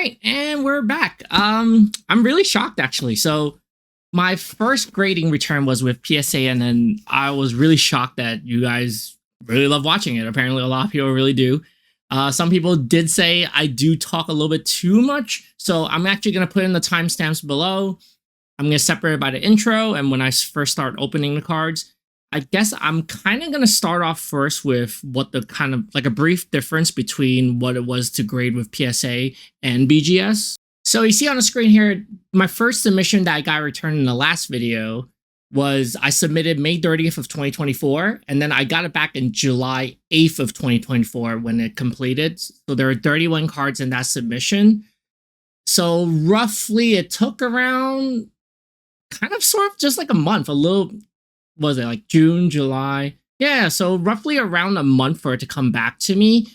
right, and we're back. I'm really shocked actually. So my first grading return was with PSA, and then I was really shocked that you guys really love watching it. Apparently, a lot of people really do. Some people did say I do talk a little bit too much, so I'm actually gonna put in the timestamps below. I'm gonna separate it by the intro and when I first start opening the cards. I guess I'm kind of going to start off first with what the kind of like a brief difference between what it was to grade with PSA and BGS. So you see on the screen here, my first submission that I got returned in the last video was I submitted May 30th of 2024, and then I got it back in July 8th of 2024 when it completed. So there were 31 cards in that submission. So roughly it took around kind of sort of just like a month, a little... was it like June, July? Yeah, so roughly around a month for it to come back to me.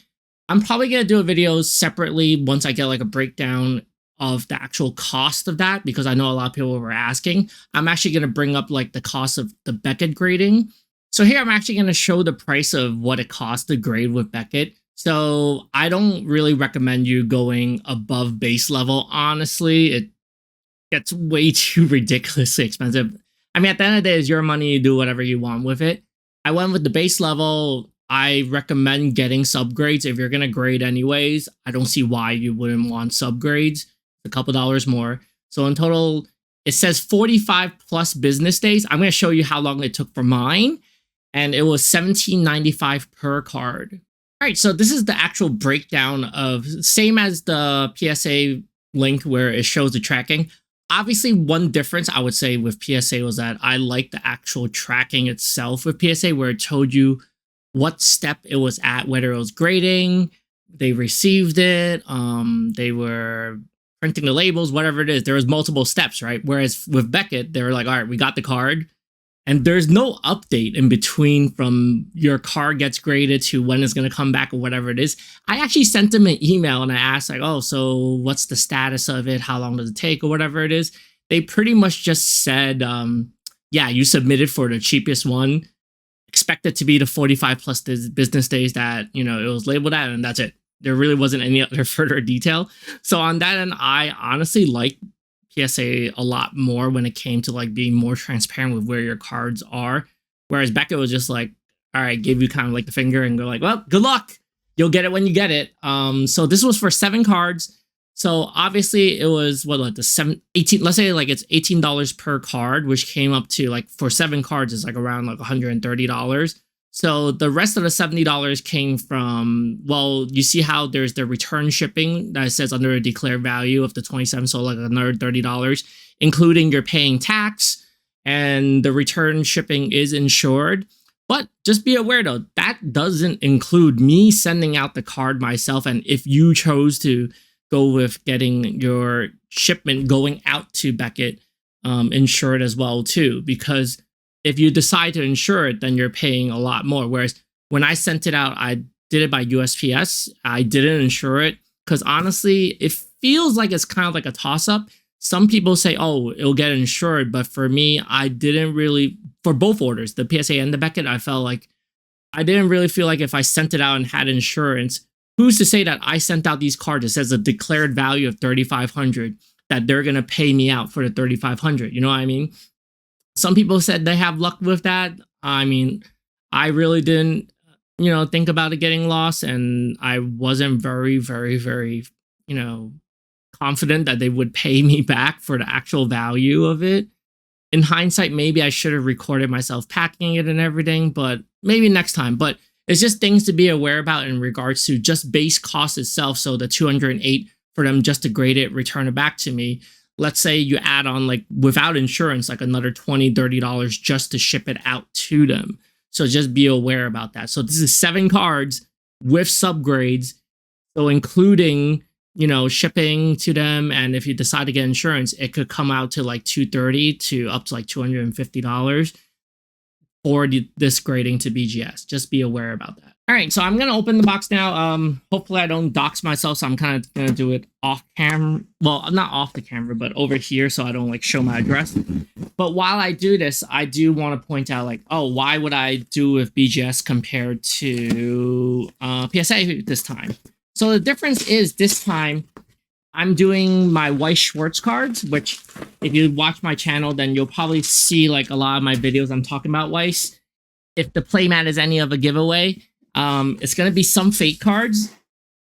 I'm probably going to do a video separately once I get like a breakdown of the actual cost of that, because I know a lot of people were asking. I'm actually going to bring up like the cost of the Beckett grading. So here I'm actually going to show the price of what it costs to grade with Beckett. So I don't really recommend you going above base level. Honestly, it gets way too ridiculously expensive. I mean, at the end of the day, it's your money. You do whatever you want with it. I went with the base level. I recommend getting subgrades if you're going to grade anyways. I don't see why you wouldn't want subgrades. A couple dollars more. So in total, it says 45 plus business days. I'm going to show you how long it took for mine. And it was $17.95 per card. All right, so this is the actual breakdown of, same as the PSA link where it shows the tracking. Obviously, one difference I would say with PSA was that I like the actual tracking itself with PSA, where it told you what step it was at, whether it was grading, they received it, they were printing the labels, whatever it is. There was multiple steps, right? Whereas with Beckett, they were like, all right, we got the card, and there's no update in between from your card gets graded to when it's going to come back or whatever it is. I actually sent them an email and I asked like, oh, so what's the status of it? How long does it take or whatever it is? They pretty much just said, yeah, you submitted for the cheapest one. Expect it to be the 45 plus business days that, you know, it was labeled at, and that's it. There really wasn't any other further detail. So on that end, I honestly like PSA a lot more when it came to like being more transparent with where your cards are. Whereas Beckett was just like, all right, give you kind of like the finger and go like, well, good luck. You'll get it when you get it. So this was for 7 cards. So obviously it was what, like the 18, let's say like it's $18 per card, which came up to like for 7 cards is like around like $130. So the rest of the $70 came from, well, you see how there's the return shipping that says under a declared value of the 27, so like another $30, including you're paying tax, and the return shipping is insured. But just be aware though, that doesn't include me sending out the card myself. And if you chose to go with getting your shipment going out to Beckett insured as well too, because if you decide to insure it, then you're paying a lot more. Whereas when I sent it out, I did it by USPS. I didn't insure it because honestly, it feels like it's kind of like a toss-up. Some people say, oh, it'll get insured. But for me, I didn't really, for both orders, the PSA and the Beckett, I felt like I didn't really feel like if I sent it out and had insurance, who's to say that I sent out these cards, it says a declared value of $3,500, that they're going to pay me out for the $3,500. You know what I mean? Some people said they have luck with that. I mean, I really didn't, you know, think about it getting lost, and I wasn't very, you know, confident that they would pay me back for the actual value of it. In hindsight, maybe I should have recorded myself packing it and everything, but maybe next time. But it's just things to be aware about in regards to just base cost itself. So the $208 for them just to grade it, return it back to me. Let's say you add on like without insurance, like another $20, $30 just to ship it out to them. So just be aware about that. So this is 7 cards with subgrades. So including, you know, shipping to them. And if you decide to get insurance, it could come out to like $230 to up to like $250 for this grading to BGS. Just be aware about that. All right, so I'm going to open the box now. Hopefully I don't dox myself, so I'm kind of going to do it off camera. Well, not off the camera, but over here so I don't like show my address. But while I do this, I do want to point out like, oh, why would I do with BGS compared to PSA this time? So the difference is this time, I'm doing my Weiss Schwarz cards, which if you watch my channel, then you'll probably see like a lot of my videos I'm talking about Weiss. If the playmat is any of a giveaway, it's gonna be some fake cards.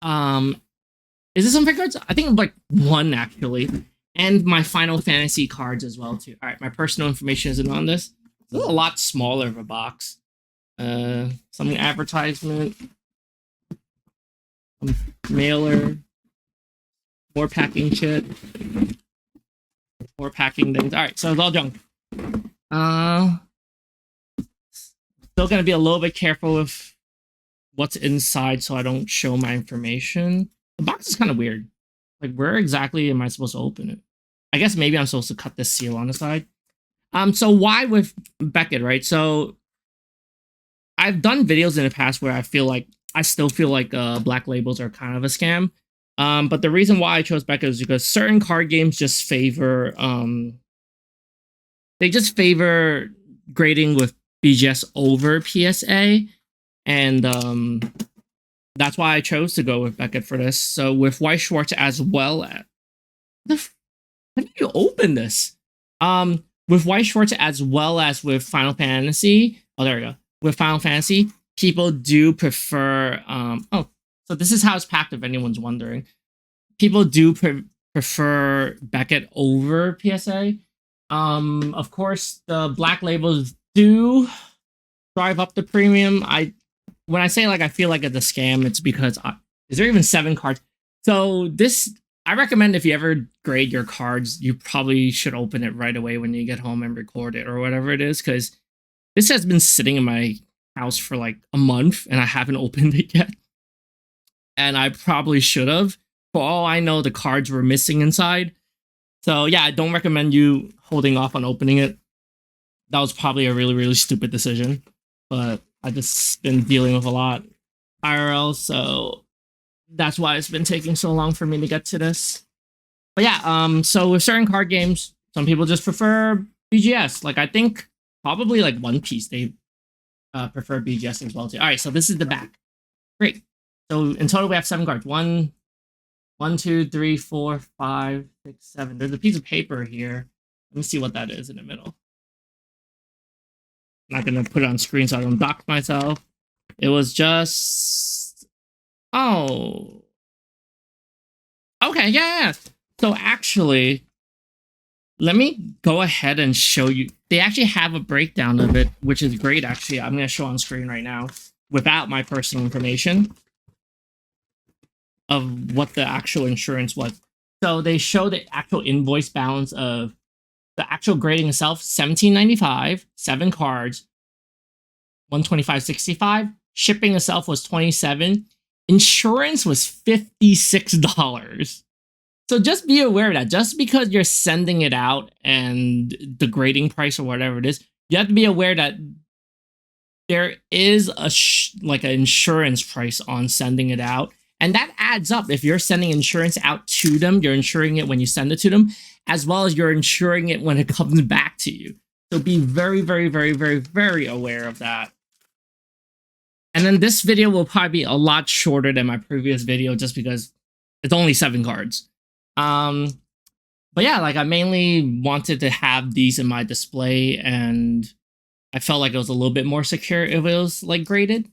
Is it some fake cards? I think like one actually, and my Final Fantasy cards as well too. All right, my personal information isn't on this. It's a lot smaller of a box. Some advertisement, some mailer, more packing shit, more packing things. All right, so it's all junk. Still gonna be a little bit careful with what's inside so I don't show my information. The box is kind of weird. Like, where exactly am I supposed to open it? I guess maybe I'm supposed to cut this seal on the side. So why with Beckett, right? So I've done videos in the past where I still feel like black labels are kind of a scam. But the reason why I chose Beckett is because certain card games just favor they just favor grading with BGS over PSA, and that's why I chose to go with Beckett for this. So with Weiss Schwarz as well as how do you open this? With Weiss Schwarz as well as with Final Fantasy. Oh, there we go. With Final Fantasy, people do prefer. So this is how it's packed. If anyone's wondering, people do prefer Beckett over PSA. Of course, the black labels do drive up the premium. When I say like I feel like it's a scam, it's because is there even 7 cards? So this, I recommend if you ever grade your cards, you probably should open it right away when you get home and record it or whatever it is, because this has been sitting in my house for like a month and I haven't opened it yet. And I probably should have. For all I know, the cards were missing inside. So yeah, I don't recommend you holding off on opening it. That was probably a really, really stupid decision. But I've just been dealing with a lot IRL, so that's why it's been taking so long for me to get to this. But yeah, so with certain card games, some people just prefer BGS. Like I think probably like One Piece, they prefer BGS as well too. All right, so this is the back. Great. So in total, we have 7 cards. 1, 2, 3, 4, 5, 6, 7. There's a piece of paper here. Let me see what that is in the middle. I'm not gonna put it on screen so I don't dox myself. It was just okay, yeah. So actually, let me go ahead and show you. They actually have a breakdown of it, which is great. Actually, I'm gonna show on screen right now without my personal information of what the actual insurance was. So they show the actual invoice balance of the actual grading itself, $17.95, 7 cards, $125.65. Shipping itself was $27. Insurance was $56. So just be aware of that. Just because you're sending it out and the grading price or whatever it is, you have to be aware that there is like an insurance price on sending it out. And that adds up. If you're sending insurance out to them, you're insuring it when you send it to them, as well as you're insuring it when it comes back to you. So be very, very, very, very, very aware of that. And then this video will probably be a lot shorter than my previous video just because it's only 7 cards. But yeah, like I mainly wanted to have these in my display, and I felt like it was a little bit more secure if it was like graded.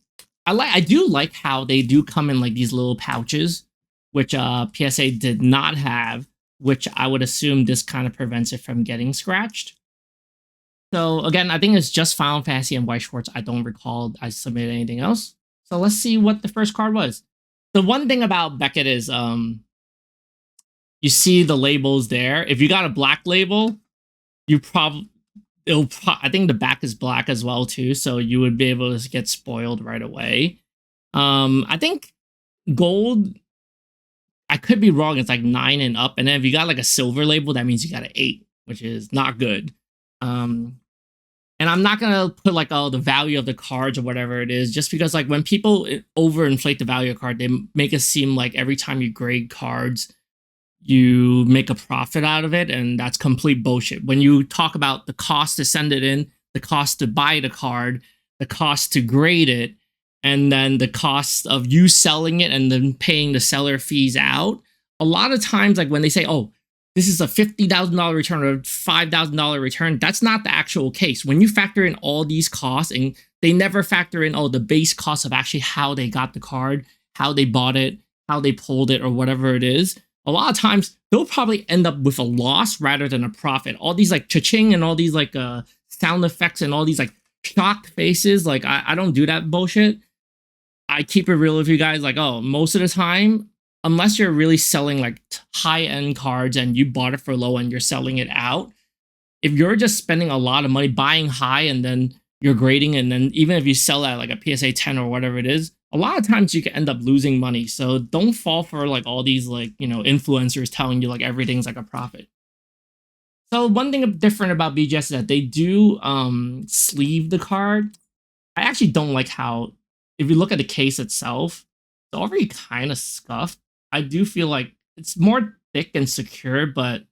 I do like how they do come in like these little pouches, which PSA did not have, which I would assume this kind of prevents it from getting scratched. So again, I think it's just Final Fantasy and Weiss Schwarz. I don't recall I submitted anything else. So let's see what the first card was. The one thing about Beckett is you see the labels there. If you got a black label, you I think the back is black as well too, so you would be able to get spoiled right away. I think gold, I could be wrong, it's like 9 and up, and then if you got like a silver label, that means you got an 8, which is not good. And I'm not gonna put like the value of the cards or whatever it is, just because like when people overinflate the value of a card, they make it seem like every time you grade cards, you make a profit out of it, and that's complete bullshit. When you talk about the cost to send it in, the cost to buy the card, the cost to grade it, and then the cost of you selling it and then paying the seller fees out, a lot of times, like when they say, oh, this is a $50,000 return or $5,000 return, that's not the actual case. When you factor in all these costs, and they never factor in, oh, the base cost of actually how they got the card, how they bought it, how they pulled it, or whatever it is, a lot of times they'll probably end up with a loss rather than a profit. All these like cha-ching and all these like sound effects and all these like shocked faces, like I don't do that bullshit. I keep it real with you guys. Like, oh, most of the time, unless you're really selling like high-end cards and you bought it for low and you're selling it out, if you're just spending a lot of money buying high and then you're grading, and then even if you sell at like a PSA 10 or whatever it is, a lot of times you can end up losing money. So don't fall for like all these like, you know, influencers telling you like everything's like a profit. So one thing different about BGS is that they do sleeve the card. I actually don't like how, if you look at the case itself, it's already kind of scuffed. I do feel like it's more thick and secure, but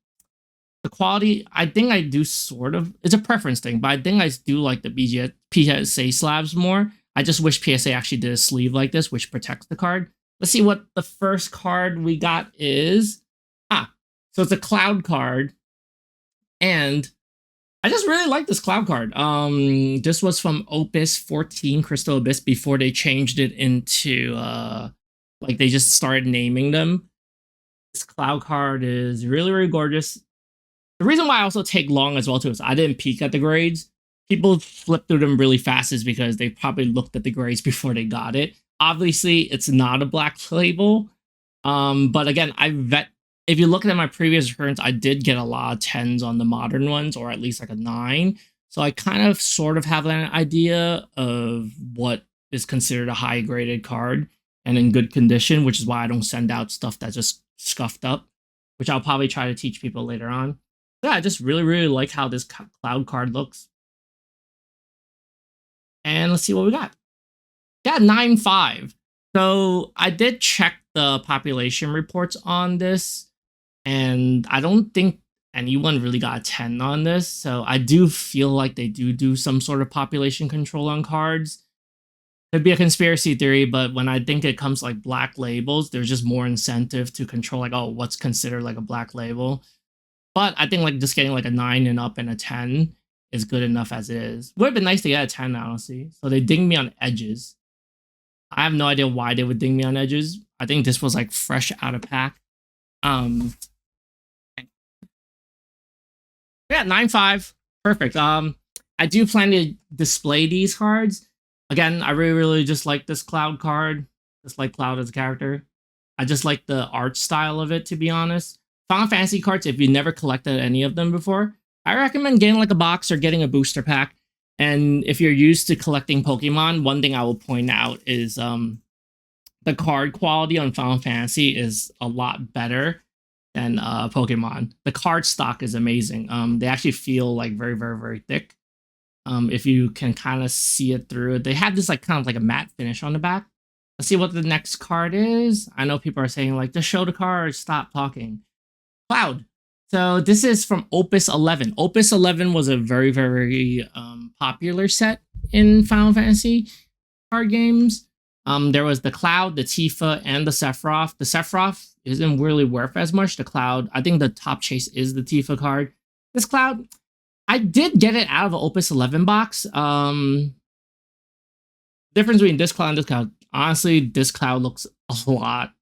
the quality, I think I do sort of, it's a preference thing, but I think I do like the BGS PSA slabs more. I just wish PSA actually did a sleeve like this, which protects the card. Let's see what the first card we got is. So it's a Cloud card. And I just really like this Cloud card. This was from Opus 14 Crystal Abyss before they changed it into, like they just started naming them. This Cloud card is really, really gorgeous. The reason why I also take long as well too is I didn't peek at the grades. People flip through them really fast is because they probably looked at the grades before they got it. Obviously, it's not a black label. But again, if you look at my previous returns, I did get a lot of 10s on the modern ones, or at least like a 9. So I kind of sort of have an idea of what is considered a high graded card and in good condition, which is why I don't send out stuff that's just scuffed up, which I'll probably try to teach people later on. Yeah, I just really, really like how this Cloud card looks. And let's see what we got. Got 9.5. So I did check the population reports on this, and I don't think anyone really got a 10 on this. So I do feel like they do some sort of population control on cards. Could be a conspiracy theory, but when I think it comes like black labels, there's just more incentive to control like, oh, what's considered like a black label. But I think like just getting like a 9 and up and a 10 is good enough as it is. Would have been nice to get a 10, honestly. So they dinged me on edges. I have no idea why they would ding me on edges. I think this was like fresh out of pack. Yeah, 9.5. Perfect. I do plan to display these cards. Again, I really, really just like this Cloud card. Just like Cloud as a character. I just like the art style of it, to be honest. Final Fantasy cards, if you never collected any of them before, I recommend getting like a box or getting a booster pack. And if you're used to collecting Pokemon, one thing I will point out is the card quality on Final Fantasy is a lot better than Pokemon. The card stock is amazing. They actually feel like very, very, very thick. If you can kind of see it through. They have this like kind of like a matte finish on the back. Let's see what the next card is. I know people are saying like, just show the card, stop talking. Cloud. So this is from Opus 11. Opus 11 was a very, very popular set in Final Fantasy card games. There was the Cloud, the Tifa, and the Sephiroth. The Sephiroth isn't really worth as much. The Cloud, I think the top chase is the Tifa card. This Cloud, I did get it out of an Opus 11 box. Difference between this Cloud and this Cloud. Honestly, this Cloud looks a lot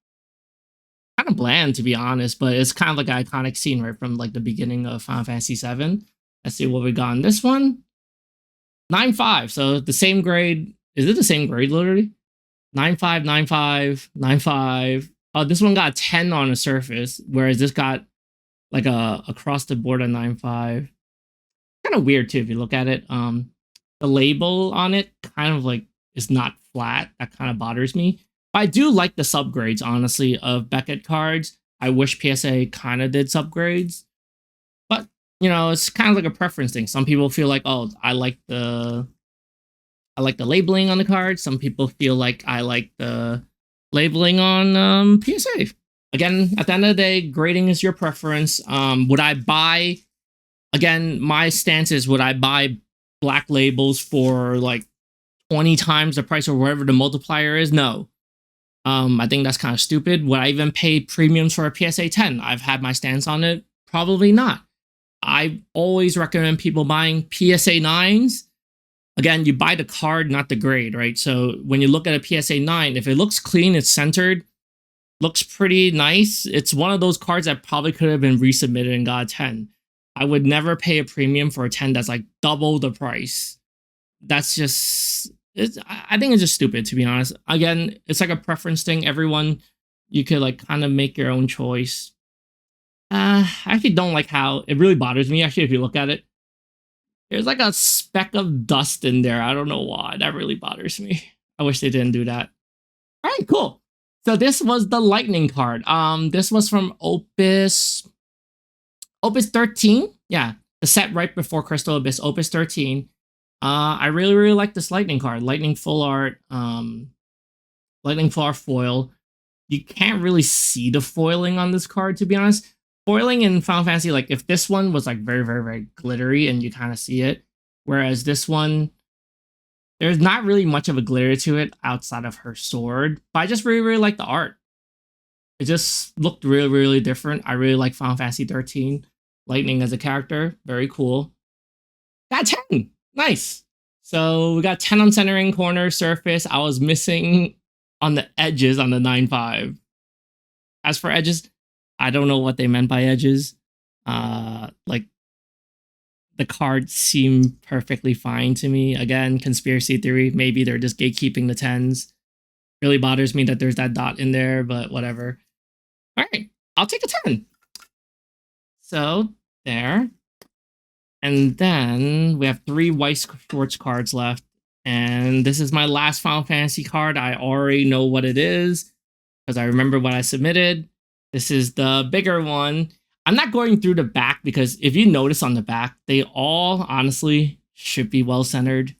kind of bland, to be honest, but it's kind of like an iconic scene right from like the beginning of Final Fantasy VII. Let's see what we got on this one. 9.5. So the same grade. Is it the same grade literally? 9.5, 9.5, 9.5. Oh, this one got a 10 on the surface, whereas this got like a across the board a 9.5. Kind of weird too if you look at it. The label on it kind of like is not flat. That kind of bothers me. But I do like the subgrades, honestly, of Beckett cards. I wish PSA kind of did subgrades. But, you know, it's kind of like a preference thing. Some people feel like, oh, I like the labeling on the card. Some people feel like I like the labeling on PSA. Again, at the end of the day, grading is your preference. Would I buy, again, my stance is, would I buy black labels for like 20 times the price or whatever the multiplier is? No. I think that's kind of stupid. Would I even pay premiums for a PSA 10? I've had my stance on it. Probably not. I always recommend people buying PSA 9s. Again, you buy the card, not the grade, right? So when you look at a PSA 9, if it looks clean, it's centered, looks pretty nice, it's one of those cards that probably could have been resubmitted and got a 10. I would never pay a premium for a 10 that's like double the price. That's just, I think it's just stupid, to be honest. Again, it's like a preference thing. Everyone, you could like kind of make your own choice. I actually don't like how it really bothers me. Actually, if you look at it, there's like a speck of dust in there. I don't know why. That really bothers me. I wish they didn't do that. All right, cool. So this was the Lightning card. This was from Opus 13. Yeah, the set right before Crystal Abyss, Opus 13. I really like this Lightning card. Lightning full art. Lightning full art foil. You can't really see the foiling on this card, to be honest. Foiling in Final Fantasy, like if this one was like very glittery and you kind of see it, whereas this one, there's not really much of a glitter to it outside of her sword. But I just really like the art. It just looked really different. I really like Final Fantasy 13. Lightning as a character, very cool. Got 10, nice. So we got 10 on centering, corner, surface. I was missing on the edges on the 9.5. As for edges, I don't know what they meant by edges. Like the cards seem perfectly fine to me. Again, conspiracy theory. Maybe they're just gatekeeping the 10s. Really bothers me that there's that dot in there, but whatever. All right, I'll take a 10. So there. And then we have 3 Weiss Schwarz cards left. And this is my last Final Fantasy card. I already know what it is because I remember what I submitted. This is the bigger one. I'm not going through the back because if you notice on the back, they all honestly should be well centered.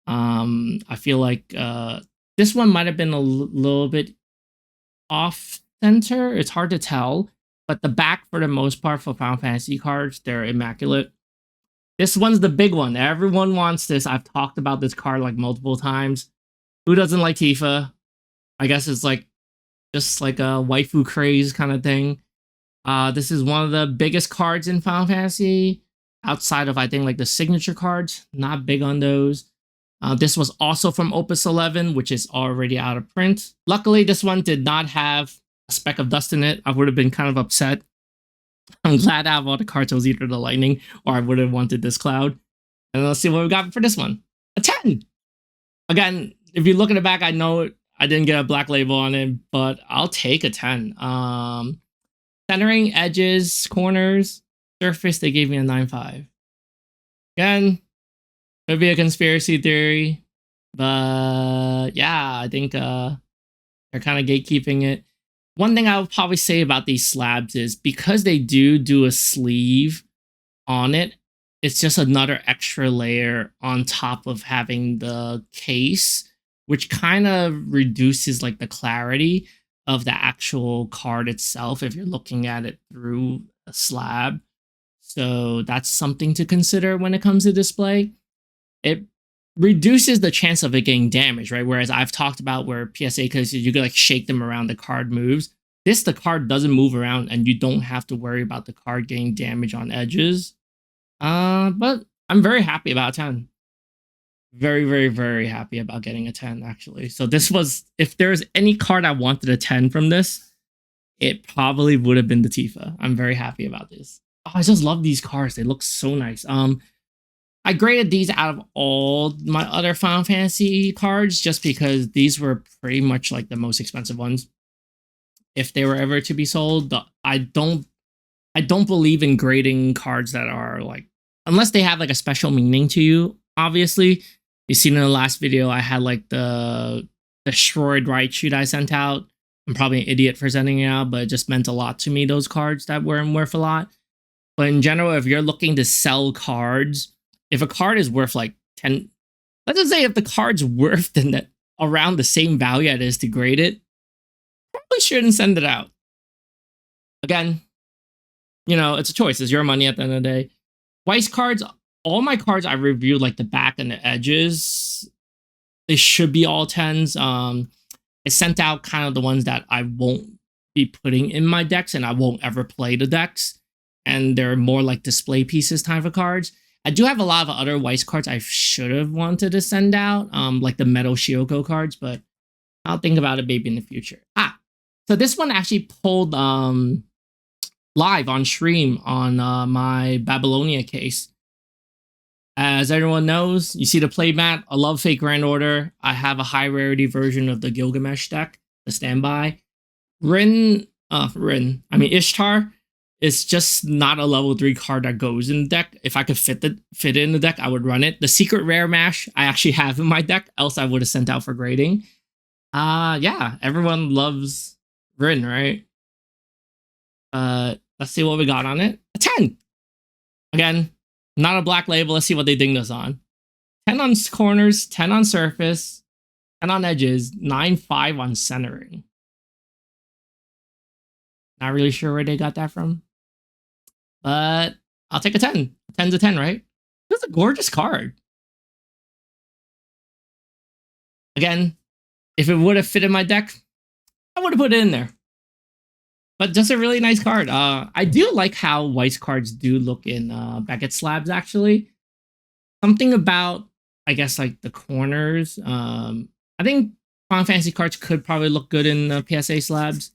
I feel like this one might have been a little bit off center. It's hard to tell, but the back for the most part for Final Fantasy cards, they're immaculate. This one's the big one. Everyone wants this. I've talked about this card like multiple times. Who doesn't like Tifa? I guess it's like just like a waifu craze kind of thing. This is one of the biggest cards in Final Fantasy outside of, I think, like the signature cards. Not big on those. This was also from Opus 11, which is already out of print. Luckily, this one did not have a speck of dust in it. I would have been kind of upset. I'm glad out of all the cards it was either the Lightning or I would have wanted this Cloud. And let's see what we got for this one. A 10! Again, if you look at the back, I know I didn't get a black label on it, but I'll take a 10. Centering, edges, corners, surface, they gave me a 9.5. Again, could be a conspiracy theory, but yeah, I think they're kind of gatekeeping it. One thing I would probably say about these slabs is because they do a sleeve on it, it's just another extra layer on top of having the case, which kind of reduces like the clarity of the actual card itself if you're looking at it through a slab. So that's something to consider when it comes to display. It reduces the chance of it getting damaged, right? Whereas I've talked about where PSA, because you could like shake them around, the card moves. The card doesn't move around and you don't have to worry about the card getting damage on edges. But I'm very happy about 10. Very happy about getting a 10, actually. So this was, if there's any card I wanted a 10 from this, it probably would have been the Tifa. I'm very happy about this. Oh, I just love these cards. They look so nice. I graded these out of all my other Final Fantasy cards just because these were pretty much like the most expensive ones. If they were ever to be sold, I don't believe in grading cards that are like, unless they have like a special meaning to you. Obviously, you seen in the last video, I had like the Shroud Right sheet I sent out. I'm probably an idiot for sending it out, but it just meant a lot to me, those cards that weren't worth a lot. But in general, if you're looking to sell cards, if a card is worth like 10, let's just say if the card's worth around the same value it is to grade it, probably shouldn't send it out. Again, you know, it's a choice. It's your money at the end of the day. Weiss cards, all my cards I reviewed like the back and the edges, they should be all 10s. I sent out kind of the ones that I won't be putting in my decks and I won't ever play the decks. And they're more like display pieces type of cards. I do have a lot of other Weiss cards I should have wanted to send out, like the Metal Shioko cards, but I'll think about it maybe in the future. So this one actually pulled live on stream on my Babylonia case. As everyone knows, you see the playmat, I love Fate Grand Order. I have a high rarity version of the Gilgamesh deck, the standby. Ishtar is just not a level 3 card that goes in the deck. If I could fit it in the deck, I would run it. The Secret Rare Mash I actually have in my deck, else I would have sent out for grading. Yeah, everyone loves Rin, right? Let's see what we got on it. A 10! Again, not a black label. Let's see what they dinged us on. 10 on corners, 10 on surface, 10 on edges, 9-5 on centering. Not really sure where they got that from. But I'll take a 10. 10's a 10, right? It's a gorgeous card. Again, if it would have fit in my deck, I would have put it in there. But just a really nice card. I do like how Weiss cards do look in Beckett slabs, actually. Something about, I guess, like the corners. I think Final Fantasy cards could probably look good in PSA slabs.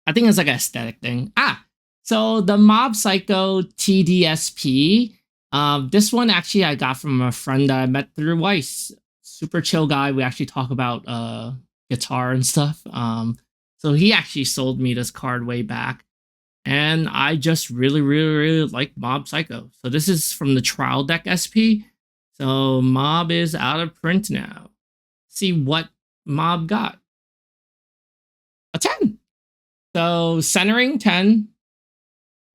I think it's like an aesthetic thing. So the Mob Psycho TDSP. This one actually I got from a friend that I met through Weiss. Super chill guy. We actually talk about guitar and stuff. So he actually sold me this card way back. And I just really like Mob Psycho. So this is from the Trial Deck SP. So Mob is out of print now. See what Mob got. A 10. So centering 10.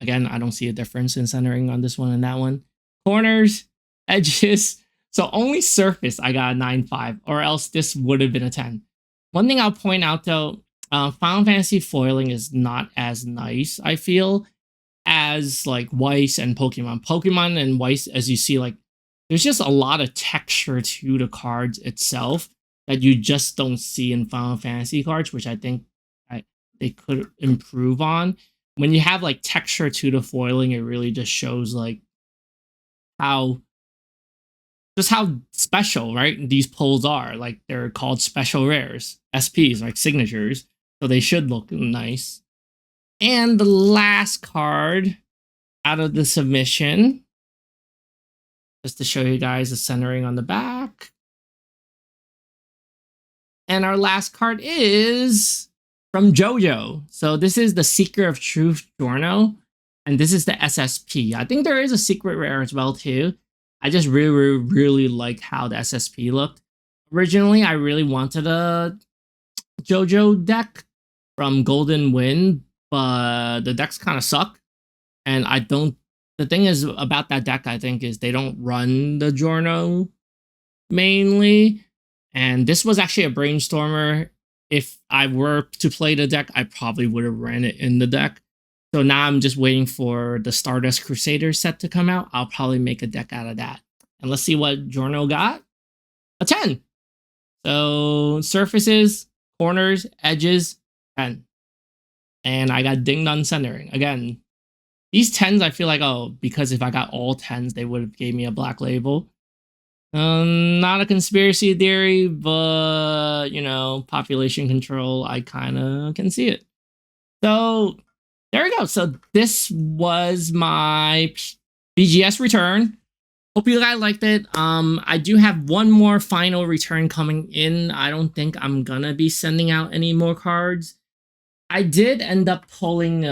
Again, I don't see a difference in centering on this one and that one. Corners, edges. So only surface I got a 9-5, or else this would have been a 10. One thing I'll point out though, Final Fantasy foiling is not as nice, I feel, as like Weiss and Pokemon. Pokemon and Weiss, as you see, like there's just a lot of texture to the cards itself that you just don't see in Final Fantasy cards, which I think they could improve on. When you have like texture to the foiling, it really just shows like how special, right, these pulls are. Like they're called special rares, SPs, like signatures. So they should look nice. And the last card out of the submission, just to show you guys the centering on the back. And our last card is from JoJo. So this is the Seeker of Truth Giorno. And this is the SSP. I think there is a secret rare as well too. I just really like how the SSP looked. Originally, I really wanted a JoJo deck from Golden Wind, but the decks kind of suck. And the thing is about that deck, I think, is they don't run the Giorno mainly. And this was actually a brainstormer. If I were to play the deck, I probably would have ran it in the deck. So now I'm just waiting for the Stardust Crusader set to come out. I'll probably make a deck out of that. And let's see what Giorno got. A 10. So surfaces, corners, edges, 10. And I got dinged on centering. Again, these 10s, I feel like, because if I got all 10s, they would have gave me a black label. Not a conspiracy theory, but, population control, I kind of can see it. So there we go. So this was my BGS return. Hope you guys liked it. I do have one more final return coming in. I don't think I'm gonna be sending out any more cards. I did end up pulling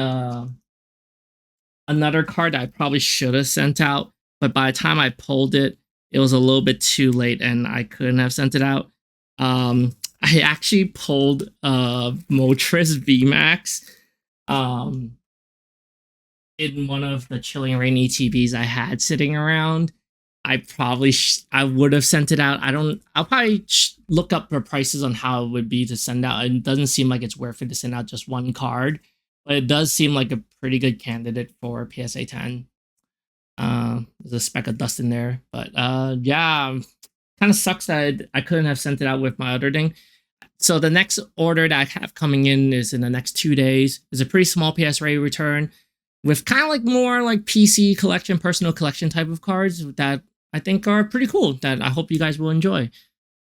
another card that I probably should have sent out, but by the time I pulled it, it was a little bit too late and I couldn't have sent it out. I actually pulled Moltres VMAX in one of the Chilling Rain ETBs I had sitting around. I would have sent it out. I'll probably look up the prices on how it would be to send out. It doesn't seem like it's worth it to send out just one card, but it does seem like a pretty good candidate for PSA 10. There's a speck of dust in there, but yeah, kind of sucks that I couldn't have sent it out with my other thing. So the next order that I have coming in is in the next 2 days. It's a pretty small PSA return with kind of like more like PC collection, personal collection type of cards that I think are pretty cool that I hope you guys will enjoy.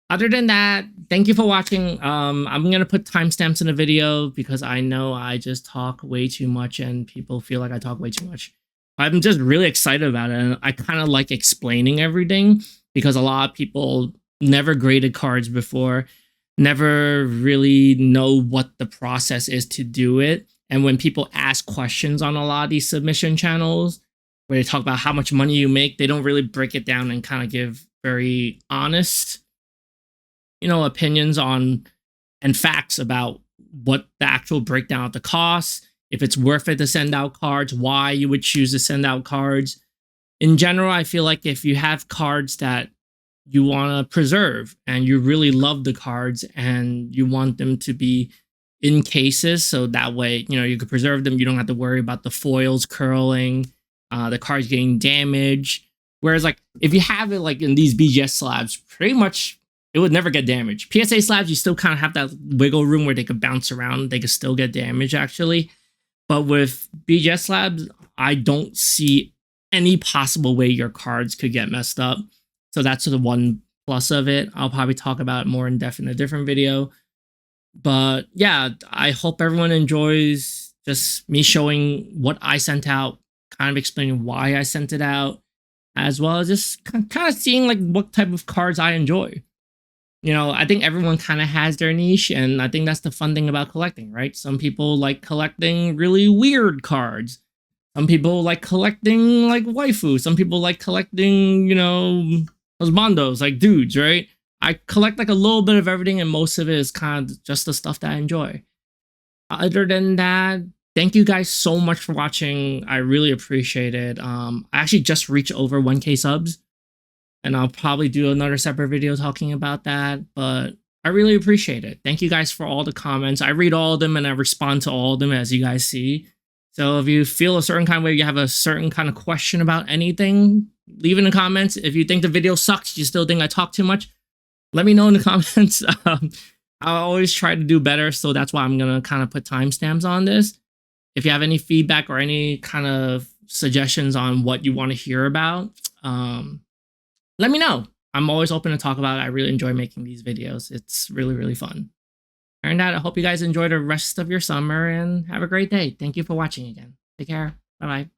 Other than that, thank you for watching. I'm going to put timestamps in the video because I know I just talk way too much and people feel like I talk way too much. I'm just really excited about it, and I kind of like explaining everything because a lot of people never graded cards before, never really know what the process is to do it. And when people ask questions on a lot of these submission channels where they talk about how much money you make, they don't really break it down and kind of give very honest, opinions on and facts about what the actual breakdown of the costs, if it's worth it to send out cards, why you would choose to send out cards. In general, I feel like if you have cards that you want to preserve and you really love the cards and you want them to be in cases so that way, you can preserve them. You don't have to worry about the foils curling, the cards getting damaged. Whereas like if you have it like in these BGS slabs, pretty much it would never get damaged. PSA slabs, you still kind of have that wiggle room where they could bounce around. They could still get damaged actually. But with BGS slabs, I don't see any possible way your cards could get messed up. So that's the one plus of it. I'll probably talk about it more in depth in a different video. But yeah, I hope everyone enjoys just me showing what I sent out, kind of explaining why I sent it out, as well as just kind of seeing like what type of cards I enjoy. I think everyone kind of has their niche, and I think that's the fun thing about collecting, right? Some people like collecting really weird cards. Some people like collecting like waifu. Some people like collecting, those bandos, like dudes, right? I collect like a little bit of everything, and most of it is kind of just the stuff that I enjoy. Other than that, thank you guys so much for watching. I really appreciate it. I actually just reached over 1K subs, and I'll probably do another separate video talking about that, but I really appreciate it. Thank you guys for all the comments. I read all of them and I respond to all of them, as you guys see. So if you feel a certain kind of way, you have a certain kind of question about anything, leave it in the comments. If you think the video sucks, you still think I talk too much, let me know in the comments. I always try to do better, so that's why I'm going to kind of put timestamps on this. If you have any feedback or any kind of suggestions on what you want to hear about, let me know. I'm always open to talk about it. I really enjoy making these videos. It's really, really fun. Other than that, I hope you guys enjoy the rest of your summer and have a great day. Thank you for watching again. Take care. Bye-bye.